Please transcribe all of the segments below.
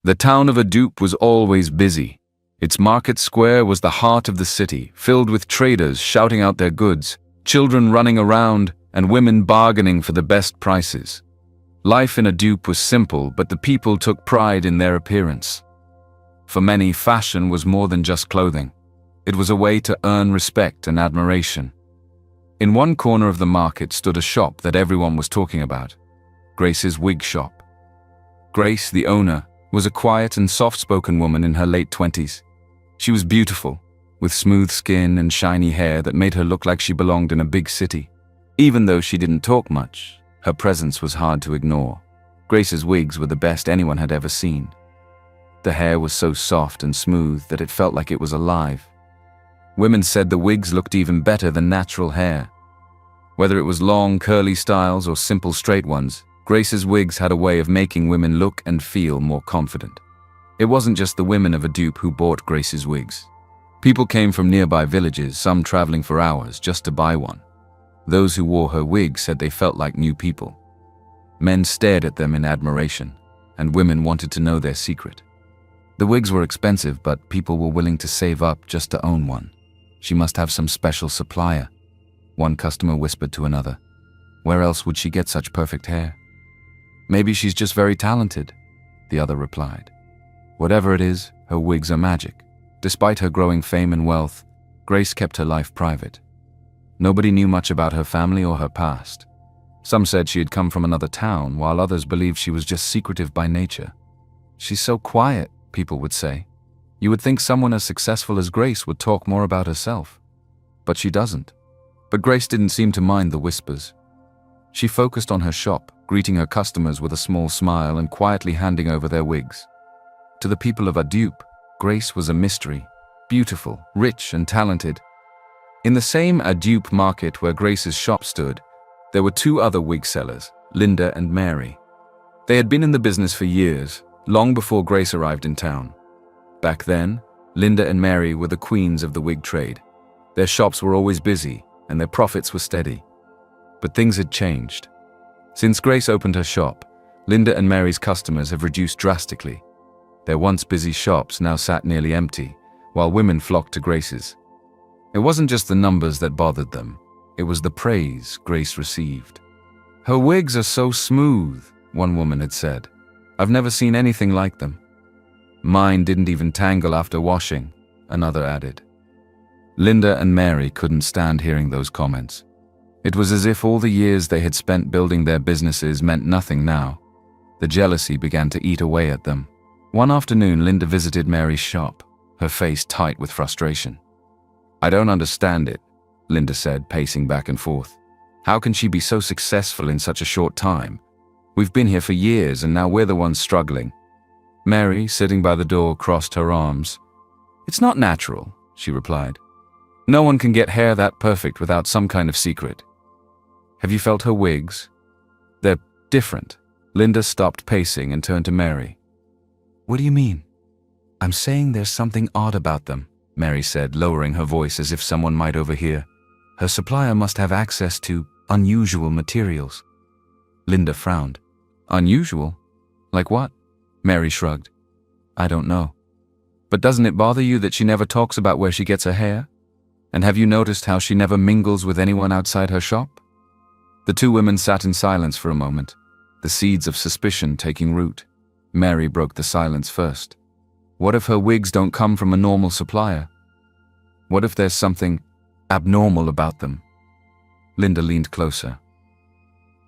The town of Adup was always busy. Its market square was the heart of the city, filled with traders shouting out their goods, children running around, and women bargaining for the best prices. Life in Adup was simple, but the people took pride in their appearance. For many, fashion was more than just clothing. It was a way to earn respect and admiration. In one corner of the market stood a shop that everyone was talking about, Grace's wig shop. Grace, the owner, was a quiet and soft-spoken woman in her late 20s. She was beautiful, with smooth skin and shiny hair that made her look like she belonged in a big city. Even though she didn't talk much, her presence was hard to ignore. Grace's wigs were the best anyone had ever seen. The hair was so soft and smooth that it felt like it was alive. Women said the wigs looked even better than natural hair. Whether it was long, curly styles or simple straight ones, Grace's wigs had a way of making women look and feel more confident. It wasn't just the women of Adup who bought Grace's wigs. People came from nearby villages, some traveling for hours just to buy one. Those who wore her wigs said they felt like new people. Men stared at them in admiration, and women wanted to know their secret. The wigs were expensive, but people were willing to save up just to own one. She must have some special supplier. One customer whispered to another. Where else would she get such perfect hair? Maybe she's just very talented, the other replied. Whatever it is, her wigs are magic. Despite her growing fame and wealth, Grace kept her life private. Nobody knew much about her family or her past. Some said she had come from another town, while others believed she was just secretive by nature. She's so quiet, people would say. You would think someone as successful as Grace would talk more about herself. But she doesn't. But Grace didn't seem to mind the whispers. She focused on her shop, greeting her customers with a small smile and quietly handing over their wigs. To the people of Adup, Grace was a mystery, beautiful, rich, and talented. In the same Adup market where Grace's shop stood, there were two other wig sellers, Linda and Mary. They had been in the business for years, long before Grace arrived in town. Back then, Linda and Mary were the queens of the wig trade. Their shops were always busy, and their profits were steady. But things had changed. Since Grace opened her shop, Linda and Mary's customers have reduced drastically. Their once busy shops now sat nearly empty, while women flocked to Grace's. It wasn't just the numbers that bothered them, it was the praise Grace received. Her wigs are so smooth, one woman had said. I've never seen anything like them. Mine didn't even tangle after washing, another added. Linda and Mary couldn't stand hearing those comments. It was as if all the years they had spent building their businesses meant nothing now. The jealousy began to eat away at them. One afternoon, Linda visited Mary's shop, her face tight with frustration. I don't understand it, Linda said, pacing back and forth. How can she be so successful in such a short time? We've been here for years and now we're the ones struggling. Mary, sitting by the door, crossed her arms. It's not natural, she replied. No one can get hair that perfect without some kind of secret. Have you felt her wigs? They're different. Linda stopped pacing and turned to Mary. What do you mean? I'm saying there's something odd about them, Mary said, lowering her voice as if someone might overhear. Her supplier must have access to unusual materials. Linda frowned. Unusual? Like what? Mary shrugged. I don't know. But doesn't it bother you that she never talks about where she gets her hair? And have you noticed how she never mingles with anyone outside her shop? The two women sat in silence for a moment, the seeds of suspicion taking root. Mary broke the silence first. What if her wigs don't come from a normal supplier? What if there's something abnormal about them? Linda leaned closer.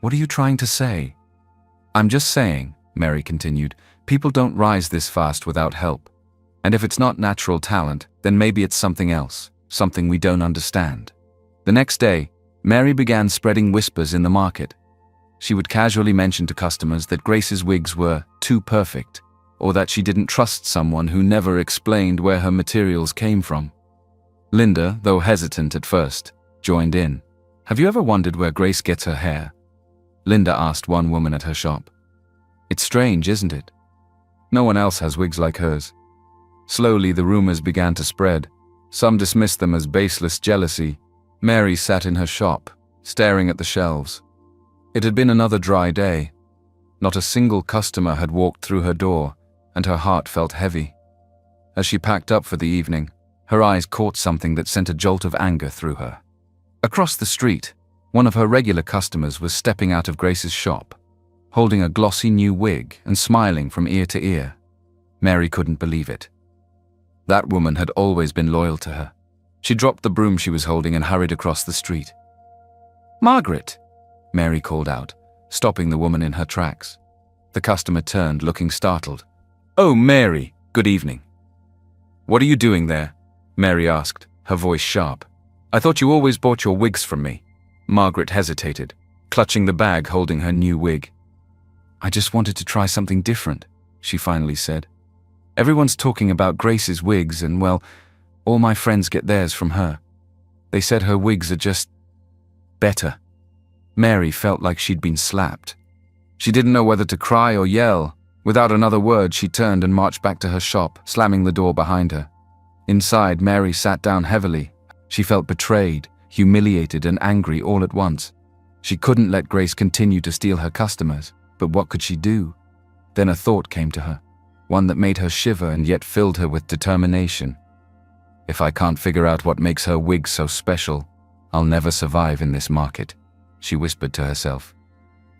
What are you trying to say? I'm just saying, Mary continued, people don't rise this fast without help. And if it's not natural talent, then maybe it's something else, something we don't understand. The next day, Mary began spreading whispers in the market. She would casually mention to customers that Grace's wigs were too perfect, or that she didn't trust someone who never explained where her materials came from. Linda, though hesitant at first, joined in. Have you ever wondered where Grace gets her hair? Linda asked one woman at her shop. It's strange, isn't it? No one else has wigs like hers. Slowly, the rumors began to spread. Some dismissed them as baseless jealousy. Mary sat in her shop, staring at the shelves. It had been another dry day. Not a single customer had walked through her door, and her heart felt heavy. As she packed up for the evening, her eyes caught something that sent a jolt of anger through her. Across the street, one of her regular customers was stepping out of Grace's shop, holding a glossy new wig and smiling from ear to ear. Mary couldn't believe it. That woman had always been loyal to her. She dropped the broom she was holding and hurried across the street. "Margaret!" Mary called out, stopping the woman in her tracks. The customer turned, looking startled. "Oh, Mary, good evening." "What are you doing there?" Mary asked, her voice sharp. "I thought you always bought your wigs from me." Margaret hesitated, clutching the bag holding her new wig. "I just wanted to try something different," she finally said. "Everyone's talking about Grace's wigs and, well, all my friends get theirs from her. They said her wigs are just better." Mary felt like she'd been slapped. She didn't know whether to cry or yell. Without another word, she turned and marched back to her shop, slamming the door behind her. Inside, Mary sat down heavily. She felt betrayed, humiliated, and angry all at once. She couldn't let Grace continue to steal her customers, but what could she do? Then a thought came to her, one that made her shiver and yet filled her with determination. "If I can't figure out what makes her wig so special, I'll never survive in this market," she whispered to herself.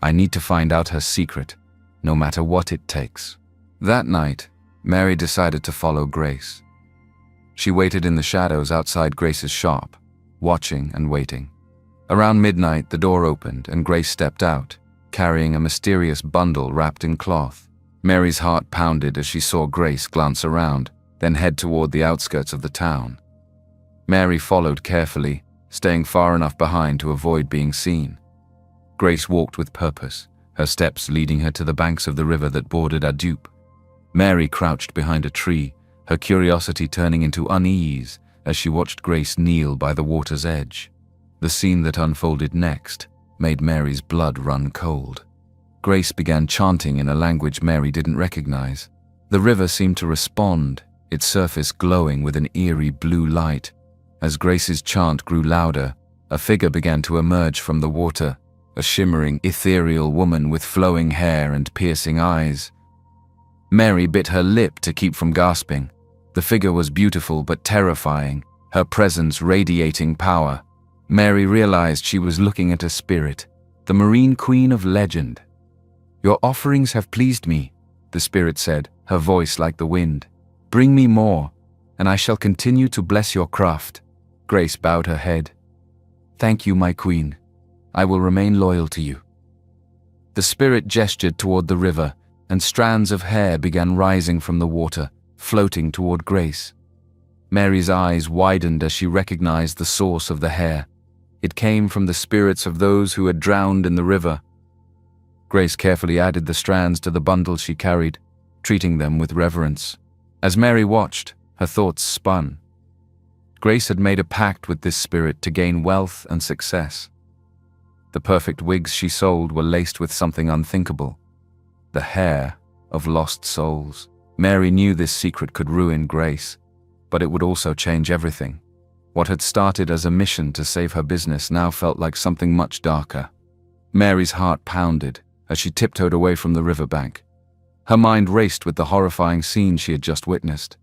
"I need to find out her secret, no matter what it takes." That night, Mary decided to follow Grace. She waited in the shadows outside Grace's shop, watching and waiting. Around midnight, the door opened and Grace stepped out, carrying a mysterious bundle wrapped in cloth. Mary's heart pounded as she saw Grace glance around, then head toward the outskirts of the town. Mary followed carefully, staying far enough behind to avoid being seen. Grace walked with purpose, her steps leading her to the banks of the river that bordered Adupe. Mary crouched behind a tree, her curiosity turning into unease as she watched Grace kneel by the water's edge. The scene that unfolded next made Mary's blood run cold. Grace began chanting in a language Mary didn't recognize. The river seemed to respond, its surface glowing with an eerie blue light. As Grace's chant grew louder, a figure began to emerge from the water, a shimmering, ethereal woman with flowing hair and piercing eyes. Mary bit her lip to keep from gasping. The figure was beautiful but terrifying, her presence radiating power. Mary realized she was looking at a spirit, the Marine Queen of legend. "Your offerings have pleased me," the spirit said, her voice like the wind. "Bring me more, and I shall continue to bless your craft." Grace bowed her head. "Thank you, my queen. I will remain loyal to you." The spirit gestured toward the river, and strands of hair began rising from the water, floating toward Grace. Mary's eyes widened as she recognized the source of the hair. It came from the spirits of those who had drowned in the river. Grace carefully added the strands to the bundle she carried, treating them with reverence. As Mary watched, her thoughts spun. Grace had made a pact with this spirit to gain wealth and success. The perfect wigs she sold were laced with something unthinkable: the hair of lost souls. Mary knew this secret could ruin Grace, but it would also change everything. What had started as a mission to save her business now felt like something much darker. Mary's heart pounded as she tiptoed away from the riverbank. Her mind raced with the horrifying scene she had just witnessed.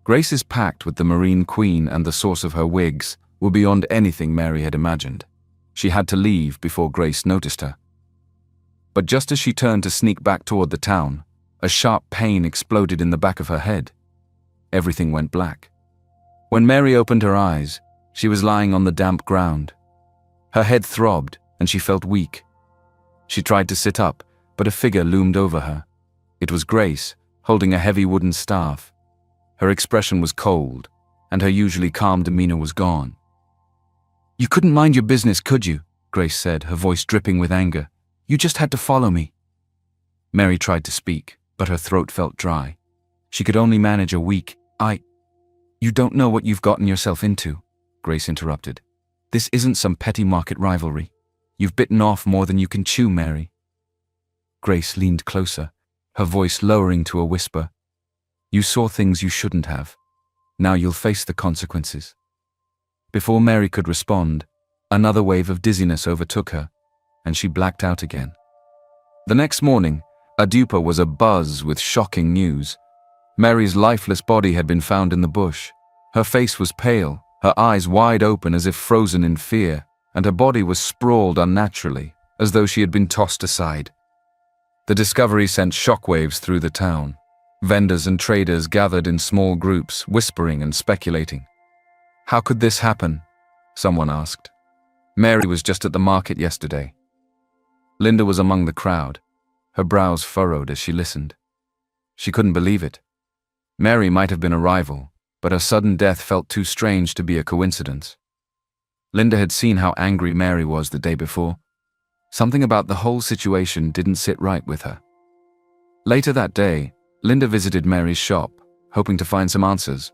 Grace's pact with the Marine Queen and the source of her wigs were beyond anything Mary had imagined. She had to leave before Grace noticed her. But just as she turned to sneak back toward the town, a sharp pain exploded in the back of her head. Everything went black. When Mary opened her eyes, she was lying on the damp ground. Her head throbbed, and she felt weak. She tried to sit up, but a figure loomed over her. It was Grace, holding a heavy wooden staff. Her expression was cold, and her usually calm demeanor was gone. "You couldn't mind your business, could you?" Grace said, her voice dripping with anger. "You just had to follow me." Mary tried to speak, but her throat felt dry. She could only manage a weak, "You don't know what you've gotten yourself into," Grace interrupted. "This isn't some petty market rivalry. You've bitten off more than you can chew, Mary." Grace leaned closer, her voice lowering to a whisper. "You saw things you shouldn't have. Now you'll face the consequences." Before Mary could respond, another wave of dizziness overtook her, and she blacked out again. The next morning, Adupa was abuzz with shocking news. Mary's lifeless body had been found in the bush. Her face was pale, her eyes wide open as if frozen in fear, and her body was sprawled unnaturally, as though she had been tossed aside. The discovery sent shockwaves through the town. Vendors and traders gathered in small groups, whispering and speculating. "How could this happen?" someone asked. "Mary was just at the market yesterday." Linda was among the crowd, her brows furrowed as she listened. She couldn't believe it. Mary might have been a rival, but her sudden death felt too strange to be a coincidence. Linda had seen how angry Mary was the day before. Something about the whole situation didn't sit right with her. Later that day, Linda visited Mary's shop, hoping to find some answers.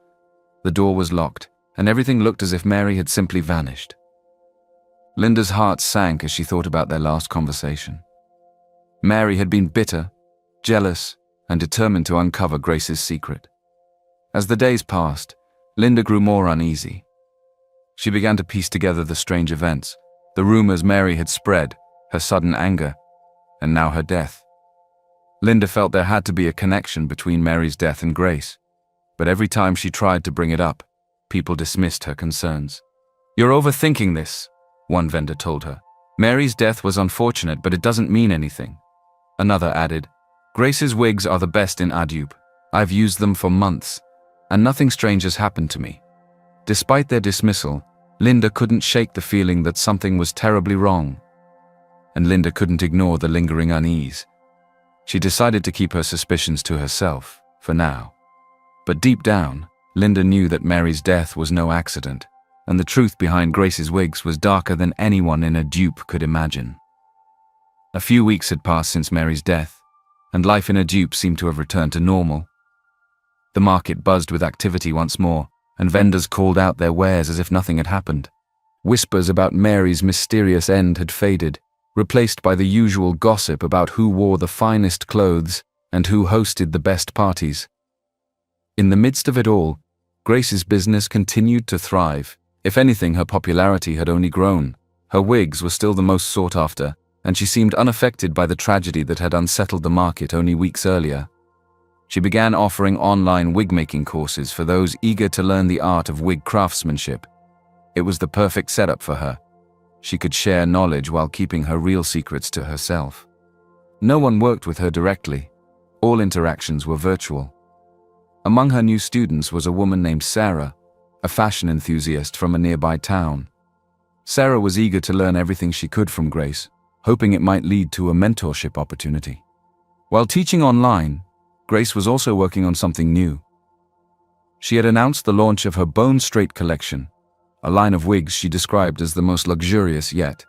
The door was locked, and everything looked as if Mary had simply vanished. Linda's heart sank as she thought about their last conversation. Mary had been bitter, jealous, and determined to uncover Grace's secret. As the days passed, Linda grew more uneasy. She began to piece together the strange events, the rumors Mary had spread, her sudden anger, and now her death. Linda felt there had to be a connection between Mary's death and Grace, but every time she tried to bring it up, people dismissed her concerns. "You're overthinking this," one vendor told her. "Mary's death was unfortunate, but it doesn't mean anything." Another added, "Grace's wigs are the best in Adup. I've used them for months, and nothing strange has happened to me." Despite their dismissal, Linda couldn't shake the feeling that something was terribly wrong. And Linda couldn't ignore the lingering unease. She decided to keep her suspicions to herself, for now. But deep down, Linda knew that Mary's death was no accident, and the truth behind Grace's wigs was darker than anyone in Adup could imagine. A few weeks had passed since Mary's death, and life in Adup seemed to have returned to normal. The market buzzed with activity once more, and vendors called out their wares as if nothing had happened. Whispers about Mary's mysterious end had faded, replaced by the usual gossip about who wore the finest clothes and who hosted the best parties. In the midst of it all, Grace's business continued to thrive. If anything, her popularity had only grown. Her wigs were still the most sought after, and she seemed unaffected by the tragedy that had unsettled the market only weeks earlier. She began offering online wig-making courses for those eager to learn the art of wig craftsmanship. It was the perfect setup for her. She could share knowledge while keeping her real secrets to herself. No one worked with her directly. All interactions were virtual. Among her new students was a woman named Sarah, a fashion enthusiast from a nearby town. Sarah was eager to learn everything she could from Grace, hoping it might lead to a mentorship opportunity. While teaching online, Grace was also working on something new. She had announced the launch of her Bone Straight collection, a line of wigs she described as the most luxurious yet.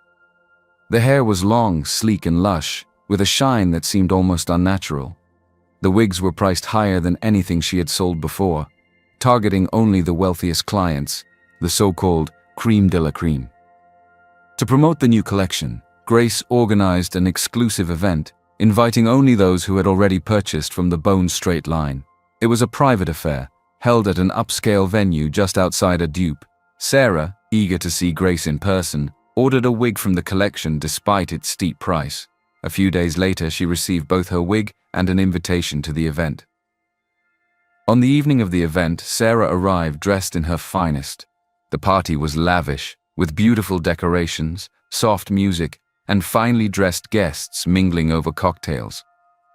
The hair was long, sleek and lush, with a shine that seemed almost unnatural. The wigs were priced higher than anything she had sold before, targeting only the wealthiest clients, the so-called crème de la crème. To promote the new collection, Grace organized an exclusive event, inviting only those who had already purchased from the Bone Straight line. It was a private affair, held at an upscale venue just outside Adup. Sarah, eager to see Grace in person, ordered a wig from the collection despite its steep price. A few days later, she received both her wig and an invitation to the event. On the evening of the event, Sarah arrived dressed in her finest. The party was lavish, with beautiful decorations, soft music, and finely dressed guests mingling over cocktails.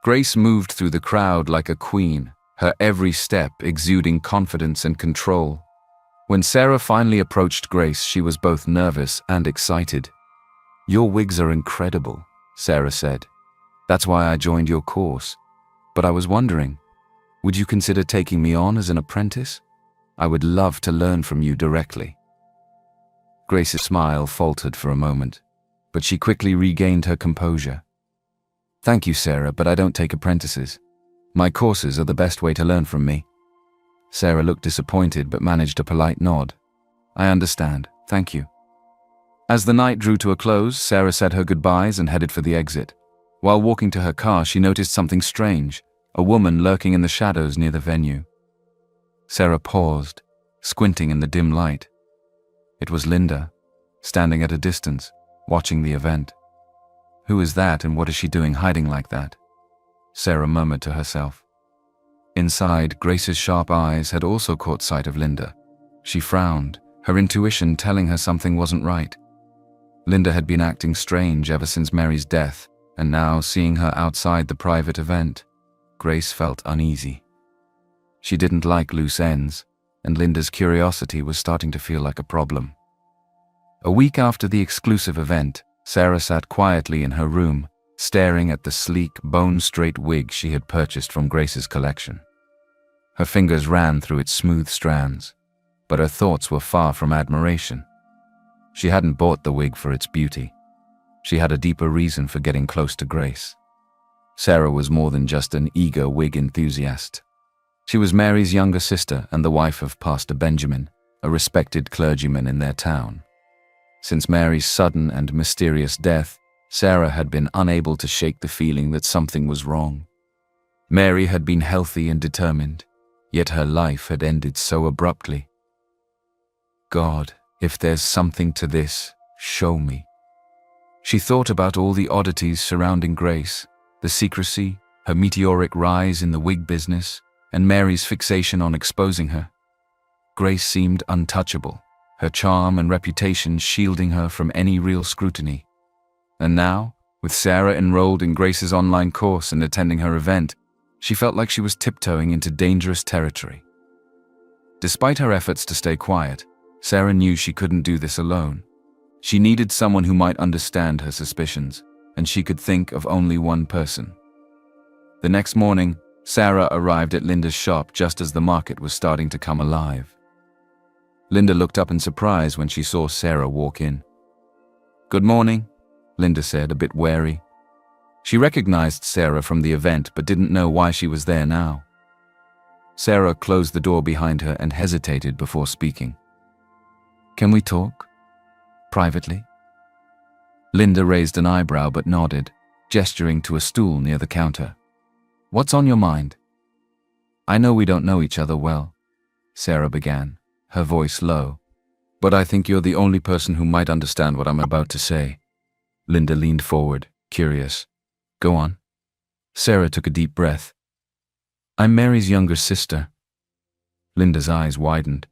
Grace moved through the crowd like a queen, her every step exuding confidence and control. When Sarah finally approached Grace, she was both nervous and excited. "Your wigs are incredible," Sarah said. "That's why I joined your course. But I was wondering, would you consider taking me on as an apprentice? I would love to learn from you directly." Grace's smile faltered for a moment, but she quickly regained her composure. "Thank you, Sarah, but I don't take apprentices. My courses are the best way to learn from me." Sarah looked disappointed but managed a polite nod. "I understand, thank you." As the night drew to a close, Sarah said her goodbyes and headed for the exit. While walking to her car, she noticed something strange, a woman lurking in the shadows near the venue. Sarah paused, squinting in the dim light. It was Linda, standing at a distance, watching the event. Who is that, and what is she doing hiding like that? Sarah murmured to herself. Inside, Grace's sharp eyes had also caught sight of Linda. She frowned, her intuition telling her something wasn't right. Linda had been acting strange ever since Mary's death, and now, seeing her outside the private event, Grace felt uneasy. She didn't like loose ends, and Linda's curiosity was starting to feel like a problem. A week after the exclusive event, Sarah sat quietly in her room, staring at the sleek, bone-straight wig she had purchased from Grace's collection. Her fingers ran through its smooth strands, but her thoughts were far from admiration. She hadn't bought the wig for its beauty. She had a deeper reason for getting close to Grace. Sarah was more than just an eager wig enthusiast. She was Mary's younger sister and the wife of Pastor Benjamin, a respected clergyman in their town. Since Mary's sudden and mysterious death, Sarah had been unable to shake the feeling that something was wrong. Mary had been healthy and determined, yet her life had ended so abruptly. God, if there's something to this, show me. She thought about all the oddities surrounding Grace, the secrecy, her meteoric rise in the wig business, and Mary's fixation on exposing her. Grace seemed untouchable, her charm and reputation shielding her from any real scrutiny. And now, with Sarah enrolled in Grace's online course and attending her event, she felt like she was tiptoeing into dangerous territory. Despite her efforts to stay quiet, Sarah knew she couldn't do this alone. She needed someone who might understand her suspicions, and she could think of only one person. The next morning, Sarah arrived at Linda's shop just as the market was starting to come alive. Linda looked up in surprise when she saw Sarah walk in. "Good morning," Linda said, a bit wary. She recognized Sarah from the event but didn't know why she was there now. Sarah closed the door behind her and hesitated before speaking. "Can we talk? Privately?" Linda raised an eyebrow but nodded, gesturing to a stool near the counter. "What's on your mind?" "I know we don't know each other well," Sarah began, her voice low, "but I think you're the only person who might understand what I'm about to say." Linda leaned forward, curious. "Go on." Sarah took a deep breath. "I'm Mary's younger sister." Linda's eyes widened.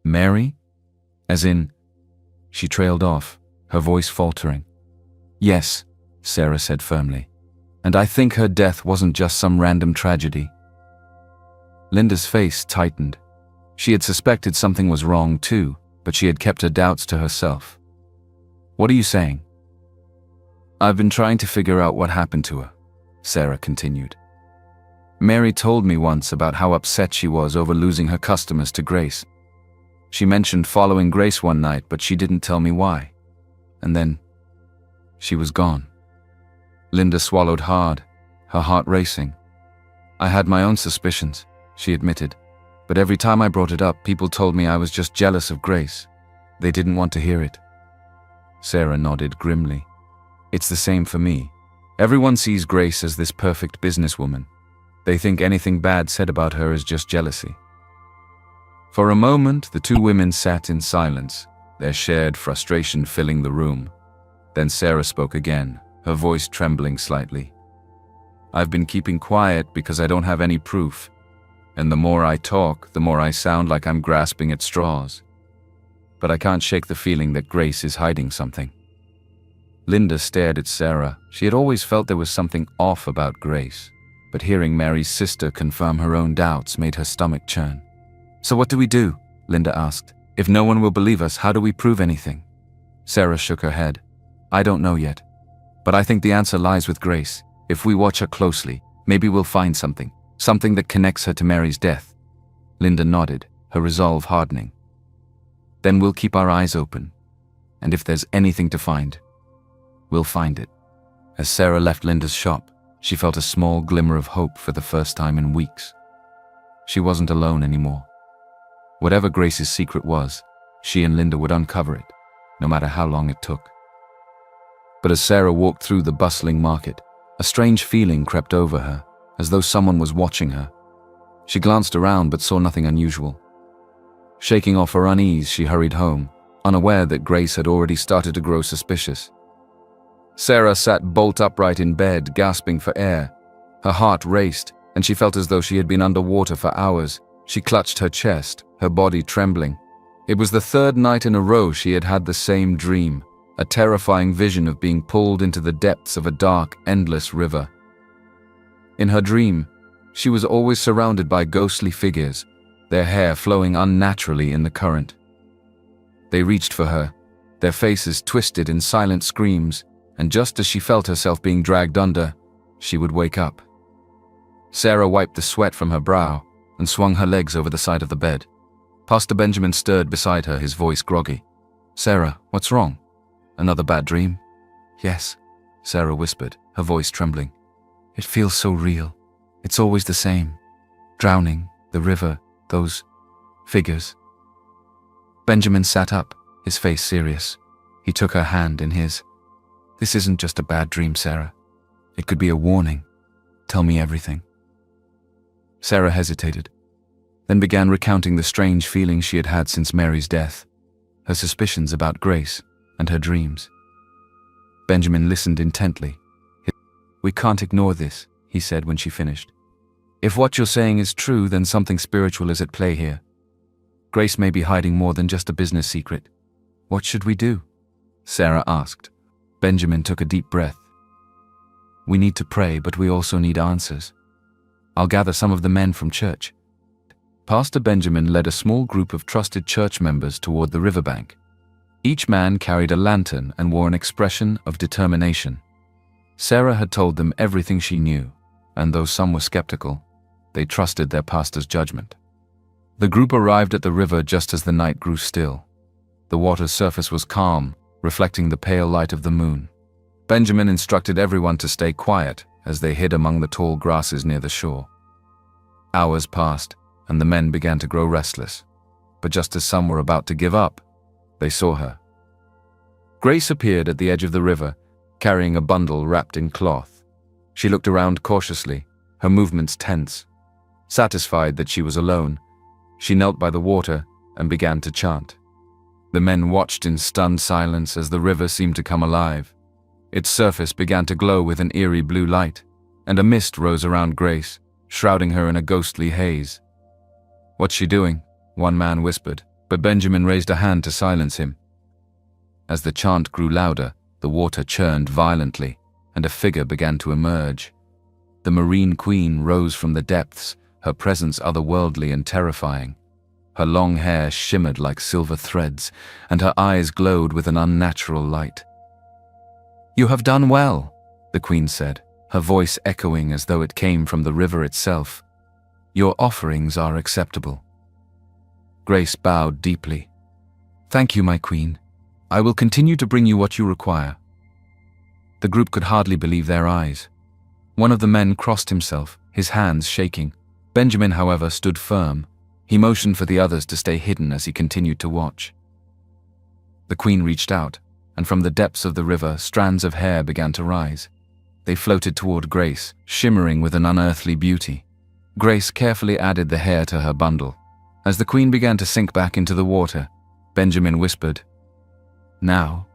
"Mary? As in—" She trailed off, her voice faltering. "Yes," Sarah said firmly. "And I think her death wasn't just some random tragedy." Linda's face tightened. She had suspected something was wrong too, but she had kept her doubts to herself. "What are you saying?" "I've been trying to figure out what happened to her," Sarah continued. "Mary told me once about how upset she was over losing her customers to Grace. She mentioned following Grace one night, but she didn't tell me why. And then, she was gone." Linda swallowed hard, her heart racing. "I had my own suspicions," she admitted, "but every time I brought it up, people told me I was just jealous of Grace. They didn't want to hear it." Sarah nodded grimly. "It's the same for me. Everyone sees Grace as this perfect businesswoman. They think anything bad said about her is just jealousy." For a moment, the two women sat in silence, their shared frustration filling the room. Then Sarah spoke again, her voice trembling slightly. "I've been keeping quiet because I don't have any proof, and the more I talk, the more I sound like I'm grasping at straws. But I can't shake the feeling that Grace is hiding something." Linda stared at Sarah. She had always felt there was something off about Grace, but hearing Mary's sister confirm her own doubts made her stomach churn. "So what do we do?" Linda asked. "If no one will believe us, how do we prove anything?" Sarah shook her head. "I don't know yet. But I think the answer lies with Grace. If we watch her closely, maybe we'll find something that connects her to Mary's death." Linda nodded, her resolve hardening. "Then we'll keep our eyes open. And if there's anything to find, we'll find it." As Sarah left Linda's shop, she felt a small glimmer of hope for the first time in weeks. She wasn't alone anymore. Whatever Grace's secret was, she and Linda would uncover it, no matter how long it took. But as Sarah walked through the bustling market, a strange feeling crept over her, as though someone was watching her. She glanced around but saw nothing unusual. Shaking off her unease, she hurried home, unaware that Grace had already started to grow suspicious. Sarah sat bolt upright in bed, gasping for air. Her heart raced, and she felt as though she had been underwater for hours. She clutched her chest, her body trembling. It was the third night in a row she had had the same dream, a terrifying vision of being pulled into the depths of a dark, endless river. In her dream, she was always surrounded by ghostly figures, their hair flowing unnaturally in the current. They reached for her, their faces twisted in silent screams, and just as she felt herself being dragged under, she would wake up. Sarah wiped the sweat from her brow and swung her legs over the side of the bed. Pastor Benjamin stirred beside her, his voice groggy. "Sarah, what's wrong? Another bad dream?" "Yes," Sarah whispered, her voice trembling. "It feels so real. It's always the same. Drowning, the river, those figures." Benjamin sat up, his face serious. He took her hand in his. "This isn't just a bad dream, Sarah. It could be a warning. Tell me everything." Sarah hesitated, then began recounting the strange feelings she had had since Mary's death, her suspicions about Grace, and her dreams. Benjamin listened intently. "We can't ignore this," he said when she finished. "If what you're saying is true, then something spiritual is at play here. Grace may be hiding more than just a business secret. What should we do?" Sarah asked. Benjamin took a deep breath. "We need to pray, but we also need answers. I'll gather some of the men from church." Pastor Benjamin led a small group of trusted church members toward the riverbank. Each man carried a lantern and wore an expression of determination. Sarah had told them everything she knew, and though some were skeptical, they trusted their pastor's judgment. The group arrived at the river just as the night grew still. The water's surface was calm, reflecting the pale light of the moon. Benjamin instructed everyone to stay quiet as they hid among the tall grasses near the shore. Hours passed, and the men began to grow restless. But just as some were about to give up, they saw her. Grace appeared at the edge of the river, carrying a bundle wrapped in cloth. She looked around cautiously, her movements tense. Satisfied that she was alone, she knelt by the water and began to chant. The men watched in stunned silence as the river seemed to come alive. Its surface began to glow with an eerie blue light, and a mist rose around Grace, shrouding her in a ghostly haze. "What's she doing?" one man whispered, but Benjamin raised a hand to silence him. As the chant grew louder, the water churned violently, and a figure began to emerge. The Marine Queen rose from the depths, her presence otherworldly and terrifying. Her long hair shimmered like silver threads, and her eyes glowed with an unnatural light. "You have done well," the Queen said, her voice echoing as though it came from the river itself. "Your offerings are acceptable." Grace bowed deeply. "Thank you, my Queen. I will continue to bring you what you require." The group could hardly believe their eyes. One of the men crossed himself, his hands shaking. Benjamin, however, stood firm. He motioned for the others to stay hidden as he continued to watch. The Queen reached out, and from the depths of the river, strands of hair began to rise. They floated toward Grace, shimmering with an unearthly beauty. Grace carefully added the hair to her bundle. As the Queen began to sink back into the water, Benjamin whispered, "Now."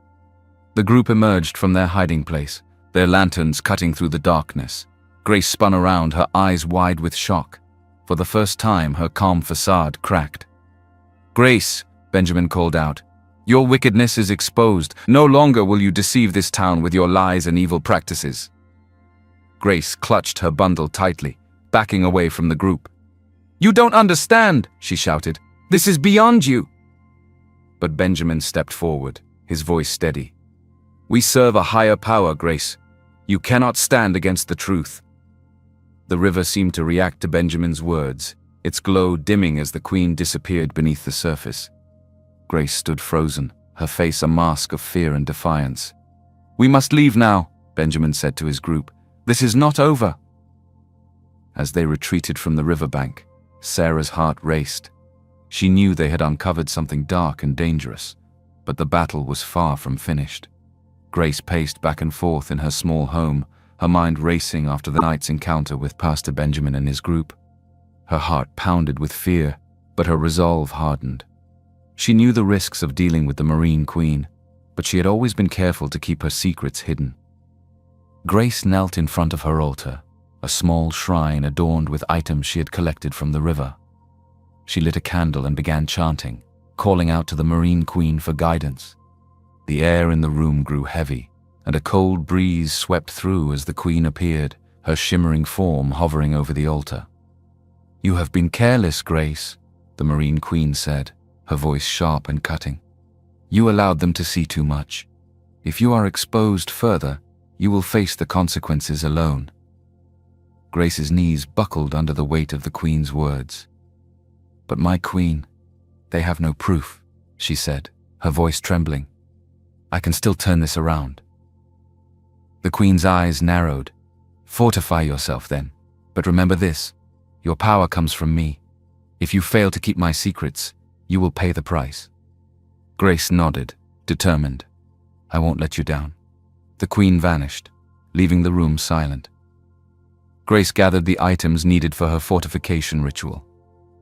The group emerged from their hiding place, their lanterns cutting through the darkness. Grace spun around, her eyes wide with shock. For the first time, her calm facade cracked. "Grace," Benjamin called out, "your wickedness is exposed. No longer will you deceive this town with your lies and evil practices." Grace clutched her bundle tightly, backing away from the group. "You don't understand," she shouted. "This is beyond you." But Benjamin stepped forward, his voice steady. "We serve a higher power, Grace. You cannot stand against the truth." The river seemed to react to Benjamin's words, its glow dimming as the Queen disappeared beneath the surface. Grace stood frozen, her face a mask of fear and defiance. "We must leave now," Benjamin said to his group. "This is not over." As they retreated from the riverbank, Sarah's heart raced. She knew they had uncovered something dark and dangerous, but the battle was far from finished. Grace paced back and forth in her small home, her mind racing after the night's encounter with Pastor Benjamin and his group. Her heart pounded with fear, but her resolve hardened. She knew the risks of dealing with the Marine Queen, but she had always been careful to keep her secrets hidden. Grace knelt in front of her altar, a small shrine adorned with items she had collected from the river. She lit a candle and began chanting, calling out to the Marine Queen for guidance. The air in the room grew heavy, and a cold breeze swept through as the Queen appeared, her shimmering form hovering over the altar. "You have been careless, Grace," the Marine Queen said, her voice sharp and cutting. "You allowed them to see too much. If you are exposed further, you will face the consequences alone." Grace's knees buckled under the weight of the Queen's words. "But my Queen, they have no proof," she said, her voice trembling. "I can still turn this around." The Queen's eyes narrowed. "Fortify yourself then. But remember this, your power comes from me. If you fail to keep my secrets, you will pay the price." Grace nodded, determined. "I won't let you down." The Queen vanished, leaving the room silent. Grace gathered the items needed for her fortification ritual.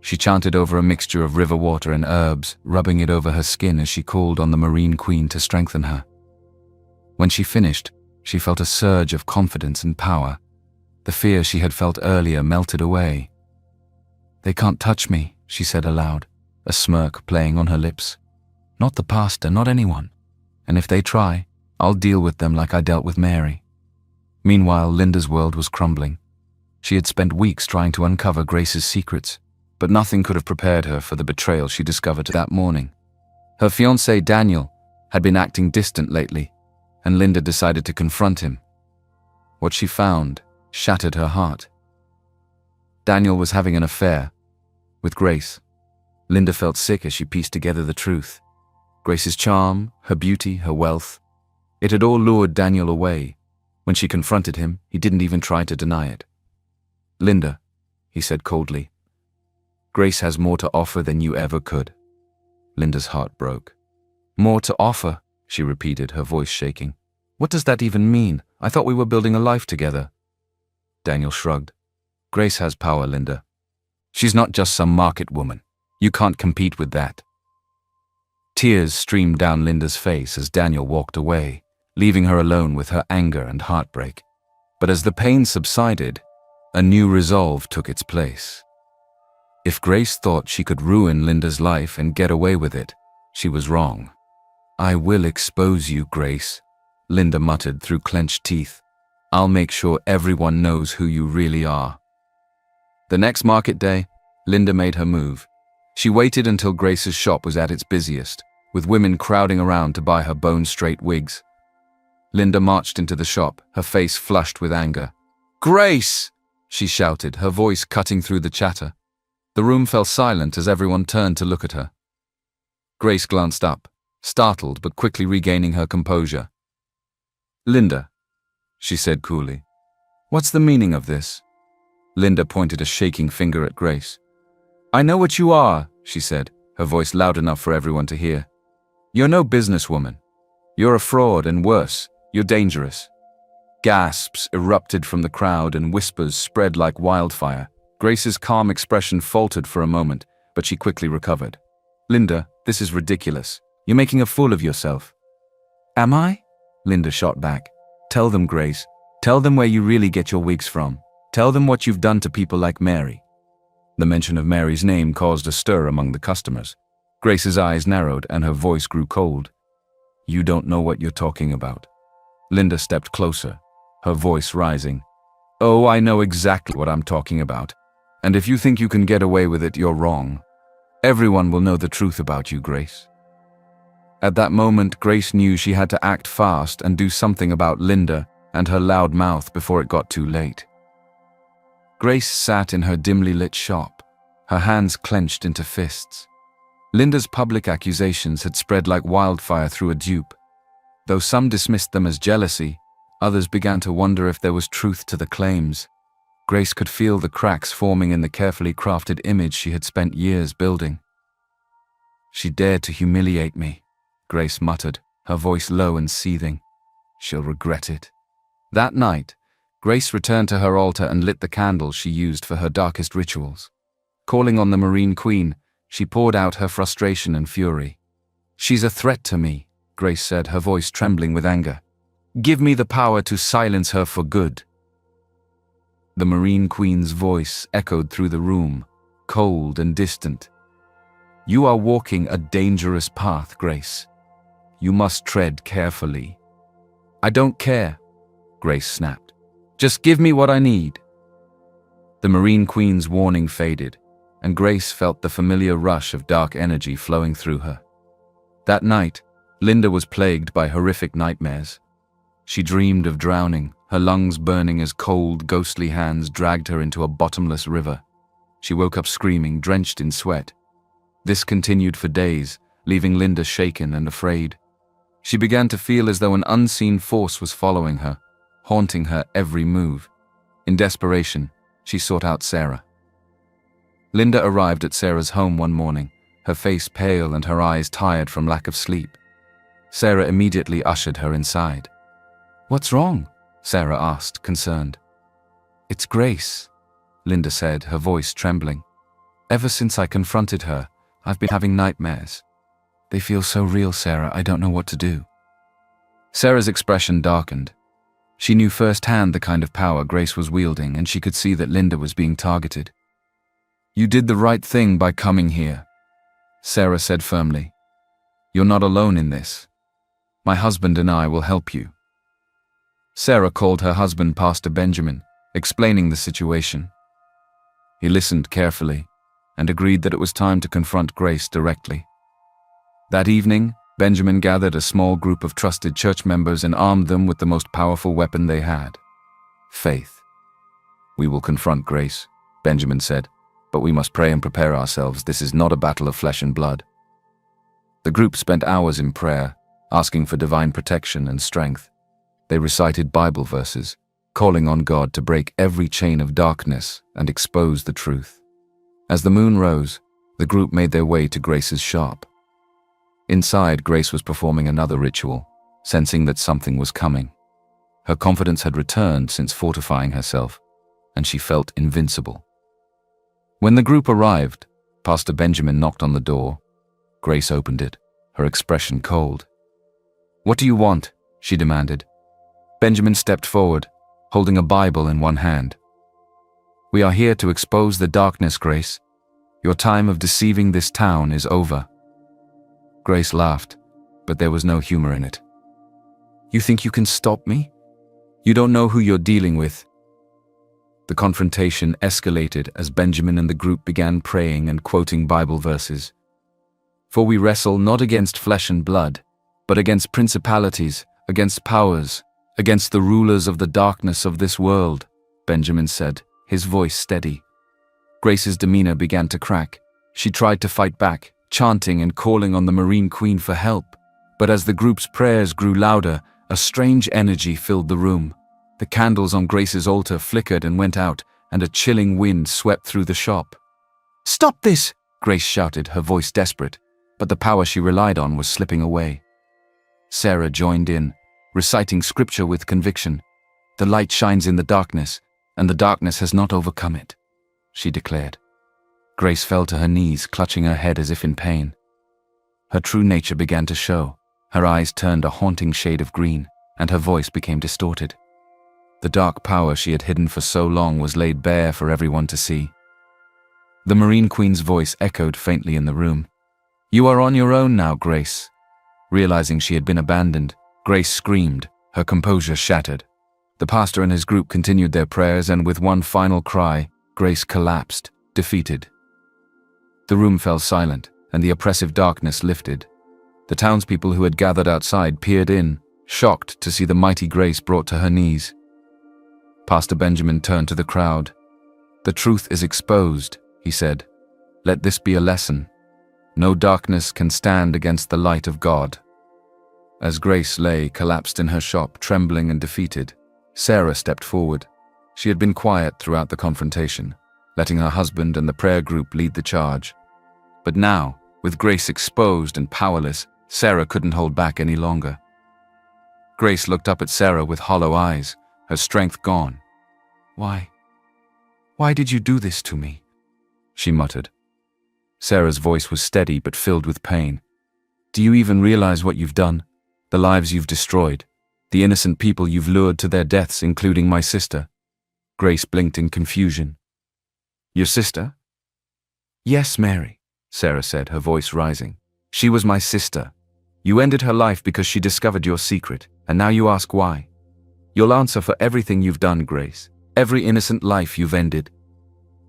She chanted over a mixture of river water and herbs, rubbing it over her skin as she called on the Marine Queen to strengthen her. When she finished, she felt a surge of confidence and power. The fear she had felt earlier melted away. "They can't touch me," she said aloud, a smirk playing on her lips. "Not the pastor, not anyone. And if they try, I'll deal with them like I dealt with Mary." Meanwhile, Linda's world was crumbling. She had spent weeks trying to uncover Grace's secrets, but nothing could have prepared her for the betrayal she discovered that morning. Her fiancé, Daniel, had been acting distant lately, and Linda decided to confront him. What she found shattered her heart. Daniel was having an affair with Grace. Linda felt sick as she pieced together the truth. Grace's charm, her beauty, her wealth, it had all lured Daniel away. When she confronted him, he didn't even try to deny it. "Linda," he said coldly, "Grace has more to offer than you ever could." Linda's heart broke. "More to offer," she repeated, her voice shaking. "What does that even mean? I thought we were building a life together." Daniel shrugged. "Grace has power, Linda. She's not just some market woman. You can't compete with that." Tears streamed down Linda's face as Daniel walked away, leaving her alone with her anger and heartbreak. But as the pain subsided, a new resolve took its place. If Grace thought she could ruin Linda's life and get away with it, she was wrong. "I will expose you, Grace," Linda muttered through clenched teeth. "I'll make sure everyone knows who you really are." The next market day, Linda made her move. She waited until Grace's shop was at its busiest, with women crowding around to buy her bone-straight wigs. Linda marched into the shop, her face flushed with anger. "Grace!" she shouted, her voice cutting through the chatter. The room fell silent as everyone turned to look at her. Grace glanced up, startled but quickly regaining her composure. "Linda," she said coolly, "what's the meaning of this?" Linda pointed a shaking finger at Grace. "I know what you are," she said, her voice loud enough for everyone to hear. "You're no businesswoman. You're a fraud, and worse, you're dangerous." Gasps erupted from the crowd and whispers spread like wildfire. Grace's calm expression faltered for a moment, but she quickly recovered. "Linda, this is ridiculous. You're making a fool of yourself." "Am I?" Linda shot back. "Tell them, Grace. Tell them where you really get your wigs from. Tell them what you've done to people like Mary." The mention of Mary's name caused a stir among the customers. Grace's eyes narrowed and her voice grew cold. "You don't know what you're talking about." Linda stepped closer, her voice rising. "Oh, I know exactly what I'm talking about. And if you think you can get away with it, you're wrong. Everyone will know the truth about you, Grace." At that moment, Grace knew she had to act fast and do something about Linda and her loud mouth before it got too late. Grace sat in her dimly lit shop, her hands clenched into fists. Linda's public accusations had spread like wildfire through a dupe. Though some dismissed them as jealousy, others began to wonder if there was truth to the claims. Grace could feel the cracks forming in the carefully crafted image she had spent years building. "She dared to humiliate me," Grace muttered, her voice low and seething. "She'll regret it." That night, Grace returned to her altar and lit the candles she used for her darkest rituals. Calling on the Marine Queen, she poured out her frustration and fury. "She's a threat to me," Grace said, her voice trembling with anger. "Give me the power to silence her for good." The Marine Queen's voice echoed through the room, cold and distant. "You are walking a dangerous path, Grace. You must tread carefully." "I don't care," Grace snapped. "Just give me what I need." The Marine Queen's warning faded, and Grace felt the familiar rush of dark energy flowing through her. That night, Linda was plagued by horrific nightmares. She dreamed of drowning, her lungs burning as cold, ghostly hands dragged her into a bottomless river. She woke up screaming, drenched in sweat. This continued for days, leaving Linda shaken and afraid. She began to feel as though an unseen force was following her, haunting her every move. In desperation, she sought out Sarah. Linda arrived at Sarah's home one morning, her face pale and her eyes tired from lack of sleep. Sarah immediately ushered her inside. "What's wrong?" Sarah asked, concerned. "It's Grace," Linda said, her voice trembling. "Ever since I confronted her, I've been having nightmares. They feel so real, Sarah, I don't know what to do." Sarah's expression darkened. She knew firsthand the kind of power Grace was wielding, and she could see that Linda was being targeted. "You did the right thing by coming here," Sarah said firmly. "You're not alone in this. My husband and I will help you." Sarah called her husband, Pastor Benjamin, explaining the situation. He listened carefully and agreed that it was time to confront Grace directly. That evening, Benjamin gathered a small group of trusted church members and armed them with the most powerful weapon they had: faith. "We will confront Grace," Benjamin said, "but we must pray and prepare ourselves. This is not a battle of flesh and blood." The group spent hours in prayer, asking for divine protection and strength. They recited Bible verses, calling on God to break every chain of darkness and expose the truth. As the moon rose, the group made their way to Grace's shop. Inside, Grace was performing another ritual, sensing that something was coming. Her confidence had returned since fortifying herself, and she felt invincible. When the group arrived, Pastor Benjamin knocked on the door. Grace opened it, her expression cold. "What do you want?" she demanded. Benjamin stepped forward, holding a Bible in one hand. "We are here to expose the darkness, Grace. Your time of deceiving this town is over." Grace laughed, but there was no humor in it. "You think you can stop me? You don't know who you're dealing with." The confrontation escalated as Benjamin and the group began praying and quoting Bible verses. "For we wrestle not against flesh and blood, but against principalities, against powers, against the rulers of the darkness of this world," Benjamin said, his voice steady. Grace's demeanor began to crack. She tried to fight back, chanting and calling on the Marine Queen for help. But as the group's prayers grew louder, a strange energy filled the room. The candles on Grace's altar flickered and went out, and a chilling wind swept through the shop. "Stop this!" Grace shouted, her voice desperate, but the power she relied on was slipping away. Sarah joined in, reciting scripture with conviction. "The light shines in the darkness, and the darkness has not overcome it," she declared. Grace fell to her knees, clutching her head as if in pain. Her true nature began to show. Her eyes turned a haunting shade of green, and her voice became distorted. The dark power she had hidden for so long was laid bare for everyone to see. The Marine Queen's voice echoed faintly in the room. "You are on your own now, Grace." Realizing she had been abandoned, Grace screamed, her composure shattered. The pastor and his group continued their prayers, and with one final cry, Grace collapsed, defeated. The room fell silent, and the oppressive darkness lifted. The townspeople who had gathered outside peered in, shocked to see the mighty Grace brought to her knees. Pastor Benjamin turned to the crowd. "The truth is exposed," he said. "Let this be a lesson. No darkness can stand against the light of God." As Grace lay collapsed in her shop, trembling and defeated, Sarah stepped forward. She had been quiet throughout the confrontation, letting her husband and the prayer group lead the charge. But now, with Grace exposed and powerless, Sarah couldn't hold back any longer. Grace looked up at Sarah with hollow eyes, her strength gone. Why did you do this to me?" she muttered. Sarah's voice was steady but filled with pain. "Do you even realize what you've done? The lives you've destroyed, the innocent people you've lured to their deaths, including my sister." Grace blinked in confusion. Your sister? Yes, Mary, Sarah said, her voice rising. She was my sister. You ended her life because she discovered your secret, and now you ask why. You'll answer for everything you've done, Grace. Every innocent life you've ended.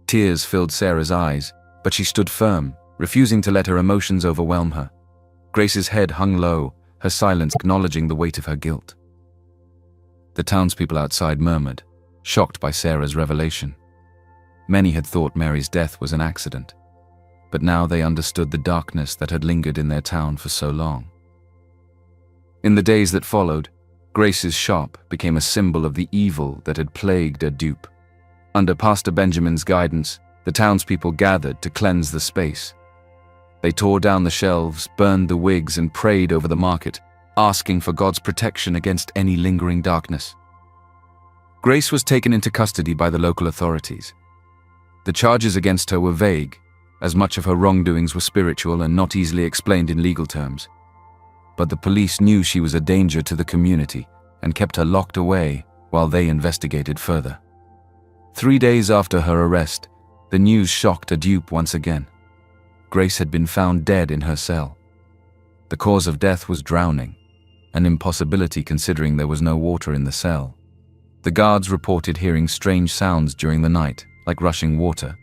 Tears filled Sarah's eyes, but she stood firm, refusing to let her emotions overwhelm her. Grace's head hung low, her silence acknowledging the weight of her guilt. The townspeople outside murmured, shocked by Sarah's revelation. Many had thought Mary's death was an accident, but now they understood the darkness that had lingered in their town for so long. In the days that followed, Grace's shop became a symbol of the evil that had plagued Adupe. Under Pastor Benjamin's guidance, the townspeople gathered to cleanse the space. They tore down the shelves, burned the wigs, and prayed over the market, asking for God's protection against any lingering darkness. Grace was taken into custody by the local authorities. The charges against her were vague, as much of her wrongdoings were spiritual and not easily explained in legal terms. But the police knew she was a danger to the community and kept her locked away while they investigated further. 3 days after her arrest, the news shocked Adupe once again. Grace had been found dead in her cell. The cause of death was drowning, an impossibility considering there was no water in the cell. The guards reported hearing strange sounds during the night, like rushing water,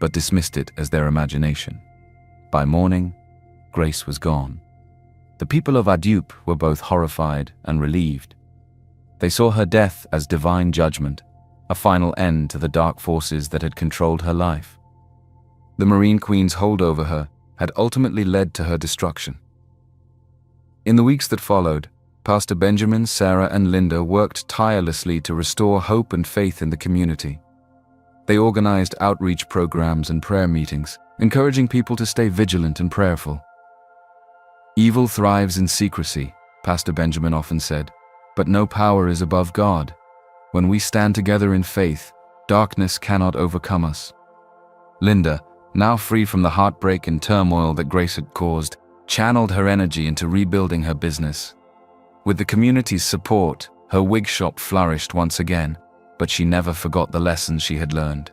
but dismissed it as their imagination. By morning, Grace was gone. The people of Adupe were both horrified and relieved. They saw her death as divine judgment, a final end to the dark forces that had controlled her life. The Marine Queen's hold over her had ultimately led to her destruction. In the weeks that followed, Pastor Benjamin, Sarah, and Linda worked tirelessly to restore hope and faith in the community. They organized outreach programs and prayer meetings, encouraging people to stay vigilant and prayerful. Evil thrives in secrecy, Pastor Benjamin often said, but no power is above God. When we stand together in faith, darkness cannot overcome us. Linda, now free from the heartbreak and turmoil that Grace had caused, channeled her energy into rebuilding her business. With the community's support, her wig shop flourished once again, but she never forgot the lessons she had learned.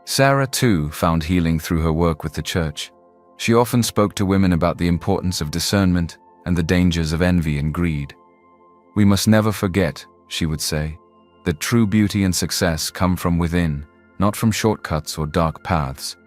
Sarah, too, found healing through her work with the church. She often spoke to women about the importance of discernment and the dangers of envy and greed. We must never forget, she would say, that true beauty and success come from within, not from shortcuts or dark paths.